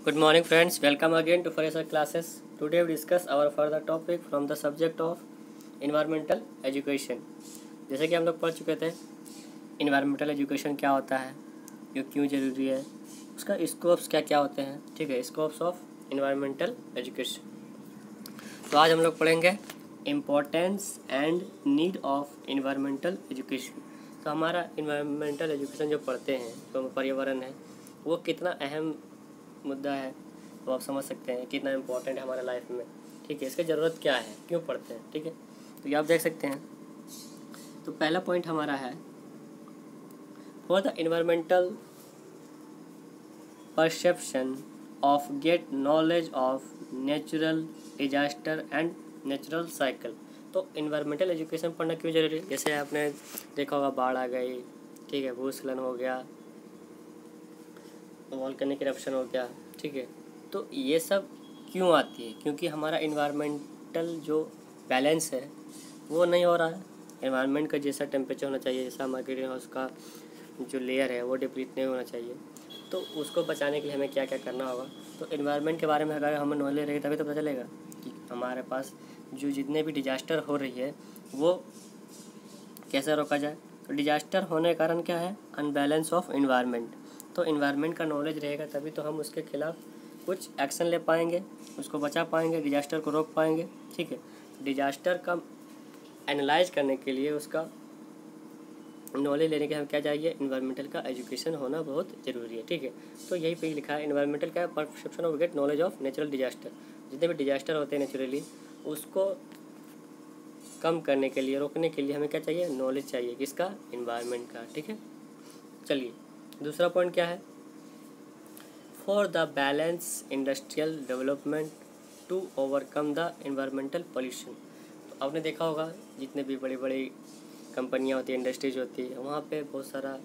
Good morning friends, welcome again to Fresher Classes. Today we discuss our further topic from the subject of environmental education. जैसे कि हम लोग पढ़ चुके थे environmental education क्या होता है, ये क्यों ज़रूरी है, उसका स्कोप्स क्या क्या होते हैं, ठीक है, स्कोप्स ऑफ environmental education. तो आज हम लोग पढ़ेंगे importance and need of environmental education. तो हमारा environmental education जो पढ़ते हैं तो पर्यावरण है वो कितना अहम मुद्दा है, तो आप समझ सकते हैं कितना इम्पोर्टेंट है हमारे लाइफ में, ठीक है, इसकी ज़रूरत क्या है, क्यों पढ़ते हैं, ठीक है। तो ये आप देख सकते हैं। तो पहला पॉइंट हमारा है for the environmental perception of get knowledge of natural disaster and natural cycle. तो इन्वायरमेंटल एजुकेशन पढ़ना क्यों जरूरी है? जैसे आपने देखा होगा बाढ़ आ गई, ठीक है, भूस्खलन हो गया, वॉल्केनिक इरप्शन हो गया, ठीक है। तो ये सब क्यों आती है? क्योंकि हमारा इन्वायरमेंटल जो बैलेंस है वो नहीं हो रहा है। इन्वायरमेंट का जैसा टेम्परेचर होना चाहिए, जैसा हमारे ग्रीन हाउस का जो लेयर है वो डिप्लीट नहीं होना चाहिए। तो उसको बचाने के लिए हमें क्या क्या करना होगा? तो इन्वायरमेंट के बारे में अगर हमें नॉलेज रहेगी तभी तो पता चलेगा कि हमारे पास जो जितने भी डिजास्टर हो रही है वो कैसे रोका जाए। तो डिजास्टर होने का कारण क्या है? Unbalance of environment. तो इन्वायरमेंट का नॉलेज रहेगा तभी तो हम उसके खिलाफ कुछ एक्शन ले पाएंगे, उसको बचा पाएंगे, डिजास्टर को रोक पाएंगे, ठीक है। डिजास्टर का एनालाइज करने के लिए उसका नॉलेज लेने के हम क्या चाहिए? इन्वायरमेंटल का एजुकेशन होना बहुत ज़रूरी है, ठीक है। तो यही पे लिखा है इन्वायरमेंटल का perception of get knowledge of natural disaster. जितने भी डिजास्टर होते हैं नेचुरली उसको कम करने के लिए, रोकने के लिए हमें क्या चाहिए? नॉलेज चाहिए, किसका? इन्वायरमेंट का, ठीक है। चलिए दूसरा पॉइंट क्या है? For the balance industrial development to overcome the environmental pollution. तो आपने देखा होगा जितने भी बड़ी बड़ी कंपनियां होती हैं, इंडस्ट्रीज होती है, वहाँ पे बहुत सारा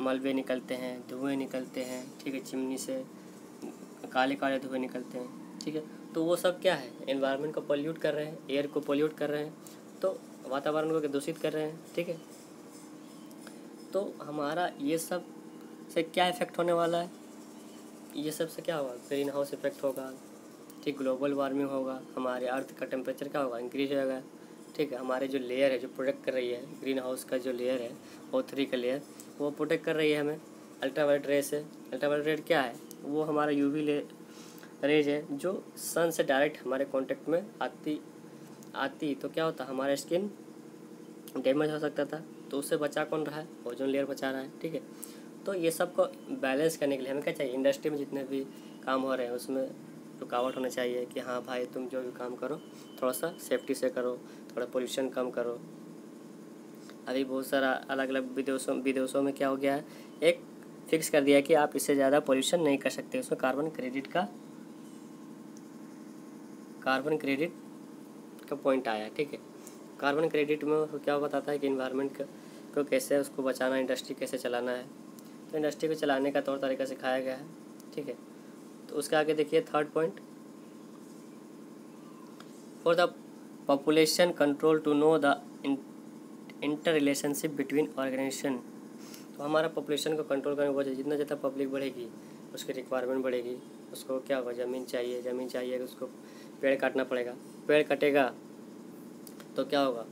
मलबे निकलते हैं, धुएँ निकलते हैं, ठीक है, चिमनी से काले काले धुएँ निकलते हैं, ठीक है। तो वो सब क्या है? एनवायरनमेंट को पोल्यूट कर रहे हैं, एयर को पोल्यूट कर रहे हैं, तो वातावरण को दूषित कर रहे हैं, ठीक है। तो हमारा ये सब से क्या इफ़ेक्ट होने वाला है? ये सब से क्या होगा? ग्रीन हाउस इफेक्ट होगा, ठीक, ग्लोबल वार्मिंग होगा, हमारे अर्थ का टेम्परेचर क्या होगा? इंक्रीज होगा, ठीक है। हमारे जो लेयर है जो प्रोटेक्ट कर रही है, ग्रीन हाउस का जो लेयर है O3 का लेयर, वो प्रोटेक्ट कर रही है हमें अल्ट्रावायलेट रे से। अल्ट्रावायलेट रे क्या है? वो हमारा UV रेज है जो सन से डायरेक्ट हमारे कॉन्टेक्ट में आती तो क्या होता? हमारा स्किन डैमेज हो सकता था। तो उससे बचा कौन रहा है? ओजोन लेयर बचा रहा है, ठीक है। तो ये सब को बैलेंस करने के लिए हमें क्या चाहिए? इंडस्ट्री में जितने भी काम हो रहे हैं उसमें रुकावट होना चाहिए कि हाँ भाई तुम जो भी काम करो थोड़ा सा सेफ्टी से करो, थोड़ा पोल्यूशन कम करो। अभी बहुत सारा अलग अलग विदेशों में क्या हो गया है, एक फिक्स कर दिया है कि आप इससे ज़्यादा पोल्यूशन नहीं कर सकते। उसमें कार्बन क्रेडिट का पॉइंट आया, ठीक है। कार्बन क्रेडिट में वो क्या बताता है कि इन्वायरमेंट को कैसे उसको बचाना, इंडस्ट्री कैसे चलाना है। तो इंडस्ट्री को चलाने का तौर तरीका सिखाया गया है, ठीक है। तो उसके आगे देखिए third point, for the population control to know the inter relationship between organisation. तो हमारा पॉपुलेशन को कंट्रोल करने की वजह, जितना ज़्यादा पब्लिक बढ़ेगी उसकी रिक्वायरमेंट बढ़ेगी, उसको क्या होगा? ज़मीन चाहिए, उसको पेड़ काटना पड़ेगा, पेड़ कटेगा तो क्या होगा?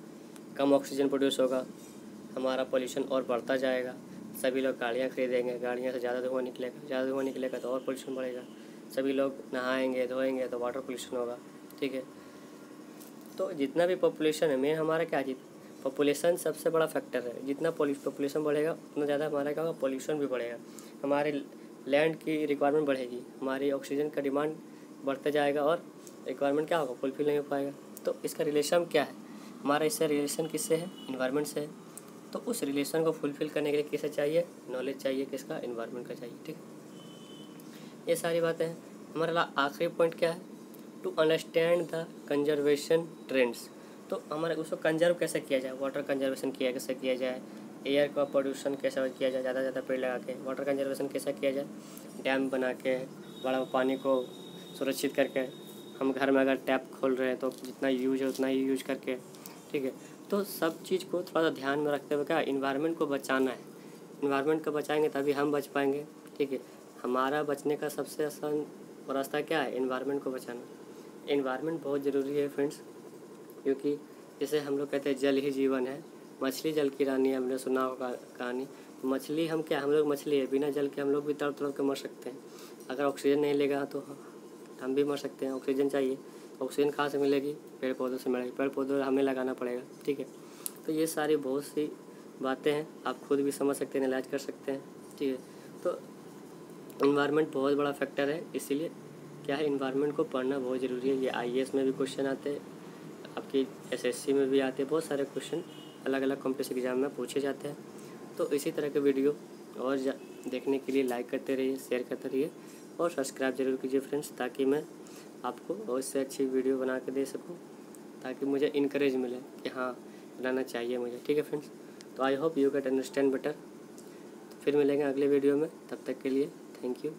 कम ऑक्सीजन प्रोड्यूस होगा, हमारा पोल्यूशन और बढ़ता जाएगा। सभी लोग गाड़ियाँ खरीदेंगे, गाड़ियाँ से ज़्यादा धुआं निकलेगा तो और पोल्यूशन बढ़ेगा। सभी लोग नहाएंगे धोएंगे तो वाटर पोल्यूशन होगा, ठीक है। तो जितना भी पॉपुलेशन है, मेन हमारा क्या है? पॉपुलेशन सबसे बड़ा फैक्टर है। जितना पॉपुलेशन बढ़ेगा उतना ज़्यादा हमारा क्या होगा? पोल्यूशन भी बढ़ेगा, हमारे लैंड की रिक्वायरमेंट बढ़ेगी, हमारी ऑक्सीजन का डिमांड बढ़ता जाएगा और रिक्वायरमेंट क्या होगा? फुलफिल नहीं हो पाएगा। तो इसका रिलेशन क्या है? हमारा इससे रिलेशन किससे है? इन्वायरमेंट से है। तो उस रिलेशन को फुलफिल करने के लिए किसे चाहिए? नॉलेज चाहिए, किसका? इन्वायरमेंट का चाहिए, ठीक। ये सारी बातें हैं। हमारा आखिरी पॉइंट क्या है? To understand the conservation trends. तो हमारे उसको कंजर्व कैसे किया जाए? वाटर कंजर्वेशन कैसे किया जाए? एयर का पोल्यूशन कैसे किया जाए? ज़्यादा से ज़्यादा पेड़ लगा के। वाटर कंजर्वेशन कैसे किया जाए? डैम बना के, बड़ा पानी को सुरक्षित करके, हम घर में अगर टैप खोल रहे हैं तो जितना यूज है उतना ही यूज करके, ठीक है। तो सब चीज़ को थोड़ा सा ध्यान में रखते हुए क्या इन्वायरमेंट को बचाना है। इन्वायरमेंट को बचाएंगे तभी हम बच पाएंगे, ठीक है। हमारा बचने का सबसे आसान रास्ता क्या है? एनवायरनमेंट को बचाना। एनवायरनमेंट बहुत ज़रूरी है फ्रेंड्स, क्योंकि जैसे हम लोग कहते हैं जल ही जीवन है, मछली जल की रानी है, हमने सुना होगा कहानी। मछली हम क्या, हम लोग मछली है, बिना जल के हम लोग भी तड़प तड़प के मर सकते हैं। अगर ऑक्सीजन नहीं लेगा तो हम भी मर सकते हैं। ऑक्सीजन चाहिए, ऑक्सीजन कहाँ से मिलेगी? पेड़ पौधों से मिलेगी, पेड़ पौधों हमें लगाना पड़ेगा, ठीक है। तो ये सारी बहुत सी बातें हैं, आप खुद भी समझ सकते हैं, एनालाइज कर सकते हैं, ठीक है। तो इन्वायरमेंट बहुत बड़ा फैक्टर है, इसीलिए क्या है, इन्वायरमेंट को पढ़ना बहुत ज़रूरी है। ये IAS में भी क्वेश्चन आते हैं, आपकी SSC में भी आते हैं, बहुत सारे क्वेश्चन अलग अलग कॉम्पिटिटिव एग्जाम में पूछे जाते हैं। तो इसी तरह के वीडियो और देखने के लिए लाइक करते रहिए, शेयर करते रहिए और सब्सक्राइब जरूर कीजिए फ्रेंड्स, ताकि मैं आपको और इससे अच्छी वीडियो बना के दे सकूं, ताकि मुझे इनकरेज मिले कि हाँ बनाना चाहिए मुझे, ठीक है फ्रेंड्स। तो I hope you get understand better. फिर मिलेंगे अगले वीडियो में, तब तक के लिए थैंक यू।